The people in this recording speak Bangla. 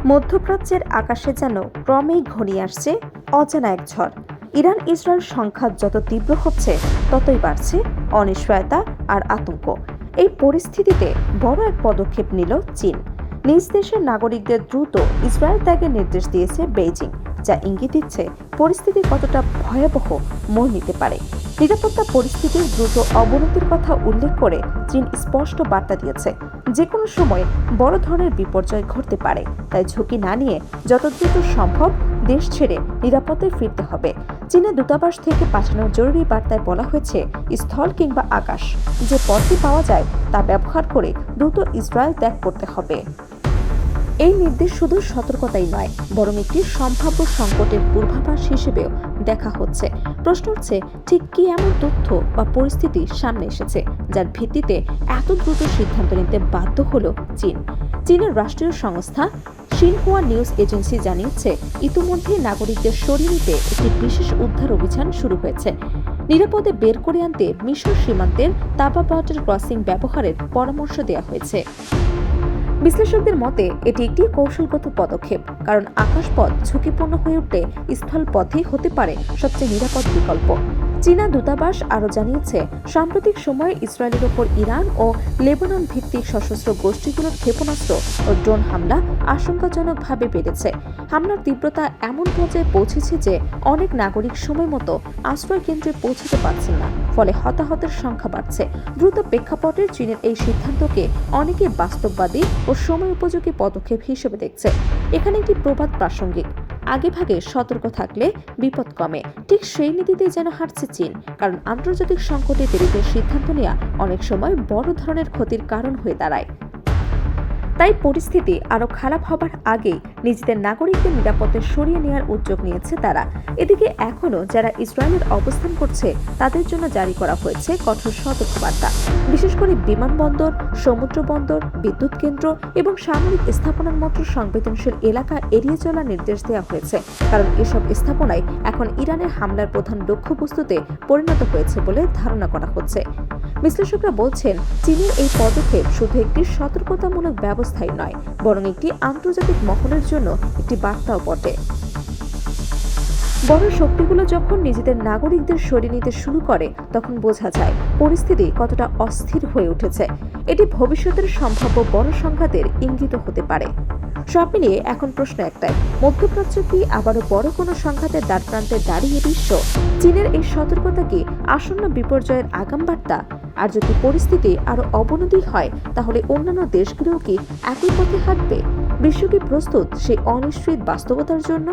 মধ্যপ্রাচ্যের আকাশে যেন ক্রমেই ঘনিয়ে আসছে অজানা এক ঝড়। ইরান ইসরায়েল সংঘাত যত তীব্র হচ্ছে ততই বাড়ছে অনিশ্চয়তা আর আতঙ্ক। এই পরিস্থিতিতে বড় এক পদক্ষেপ নিল চীন। নিজ দেশের নাগরিকদের দ্রুত ইসরায়েল ত্যাগের নির্দেশ দিয়েছে বেইজিং, যা ইঙ্গিত দিচ্ছে পরিস্থিতি কতটা ভয়াবহ মোড় নিতে পারে। নিরাপত্তা পরিস্থিতির দ্রুত অবনতির কথা উল্লেখ করে চীন স্পষ্ট বার্তা দিয়েছে, যে কোনো সময় বড় ধরনের বিপর্যয় ঘটতে পারে। তাই ঝুঁকি না নিয়ে যত দ্রুত সম্ভব দেশ ছেড়ে নিরাপদে ফিরতে হবে। চীনের দূতাবাস থেকে পাঠানো জরুরি বার্তায় বলা হয়েছে, স্থল কিংবা আকাশ যে পথটি পাওয়া যায় তা ব্যবহার করে দ্রুত ইসরায়েল ত্যাগ করতে হবে। এই নির্দেশ শুধু সতর্কতাই নয়, বরং একটি সম্ভাব্য সংকটের পূর্বাভাস হিসেবেও দেখা হচ্ছে। প্রশ্ন হচ্ছে, ঠিক কি এমন তথ্য বা পরিস্থিতি সামনে এসেছে যার ভিত্তিতে এত দ্রুত সিদ্ধান্ত নিতে বাধ্য হলো চীন? চীনের রাষ্ট্রীয় সংস্থা সিনহুয়া নিউজ এজেন্সি জানিয়েছে, ইতিমধ্যে নাগরিকদের সরিয়ে নিতে একটি বিশেষ উদ্ধার অভিযান শুরু হয়েছে। নিরাপদে বের করে আনতে মিশর সীমান্তের তাবা বর্ডার ক্রসিং ব্যবহারের পরামর্শ দেওয়া হয়েছে। বিশ্লেষকদের মতে এটি একটি কৌশলগত পদক্ষেপ, কারণ আকাশপথ ঝুঁকিপূর্ণ হয়ে উঠলে স্থলপথই হতে পারে সবচেয়ে নিরাপদ বিকল্প। চীনা দূতাবাস আরও জানিয়েছে, সাম্প্রতিক সময়ে ইসরায়েলের ওপর ইরান ও লেবানন ভিত্তিক সশস্ত্র গোষ্ঠীগুলোর ক্ষেপণাস্ত্র ও ড্রোন হামলা আশঙ্কাজনকভাবে বেড়েছে। হামলার তীব্রতা এমন পর্যায়ে পৌঁছেছে যে অনেক নাগরিক সময় মতো আশ্রয় কেন্দ্রে পৌঁছতে পারছেন না, ফলে হতাহতের সংখ্যা বাড়ছে। দ্রুত প্রেক্ষাপটে চীনের এই সিদ্ধান্তকে অনেকে বাস্তববাদী ও সময় উপযোগী পদক্ষেপ হিসেবে দেখছে। এখানে একটি প্রবাদ প্রাসঙ্গিক, আগেভাগে সতর্ক থাকলে বিপদ কমে। ঠিক সেই নীতিতেই যেন হাঁটছে চীন, কারণ আন্তর্জাতিক সংকটে দেরিতে সিদ্ধান্ত নেওয়া অনেক সময় বড় ধরনের ক্ষতির কারণ হয়ে দাঁড়ায়। তাই পরিস্থিতি আরও খারাপ হবার আগেই নিজেদের নাগরিকদের নিরাপদে সরিয়ে নেওয়ার উদ্যোগ নিয়েছে তারা। এদিকে এখনও যারা ইসরায়েলের অবস্থান করছে তাদের জন্য জারি করা হয়েছে কঠোর সতর্কবার্তা। বিশেষ করে বিমানবন্দর, সমুদ্র বন্দর, বিদ্যুৎ কেন্দ্র এবং সামরিক স্থাপনার মতো সংবেদনশীল এলাকা এড়িয়ে চলার নির্দেশ দেওয়া হয়েছে, কারণ এসব স্থাপনায় এখন ইরানের হামলার প্রধান লক্ষ্যবস্তুতে পরিণত হয়েছে বলে ধারণা করা হচ্ছে। বিশ্লেষকরা বলছেন, চীনের এই পদক্ষেপ শুধু একটি সতর্কতামূলক ব্যবস্থাই নয়, বরং একটি আন্তর্জাতিক মহলের জন্য একটি বার্তাও বটে। বড় শক্তিগুলো যখন নিজেদের নাগরিকদের সরিয়ে নিতে শুরু করে, তখন বোঝা যায় পরিস্থিতি কতটা অস্থির হয়ে উঠেছে। এটি ভবিষ্যতের সম্ভাব্য বড় সংঘাতের ইঙ্গিত হতে পারে। সব মিলিয়ে এখন প্রশ্ন একটাই, মধ্যপ্রাচ্য কি আবারও বড় কোনো সংঘাতের দ্বারপ্রান্তে দাঁড়িয়ে বিশ্ব? চীনের এই সতর্কতা কি আসন্ন বিপর্যয়ের আগাম বার্তা? আর যদি পরিস্থিতি আরও অবনতি হয়, তাহলে অন্যান্য দেশগুলোও কি একই পথে হাঁটবে? বিশ্ব কি প্রস্তুত সেই অনিশ্চিত বাস্তবতার জন্য?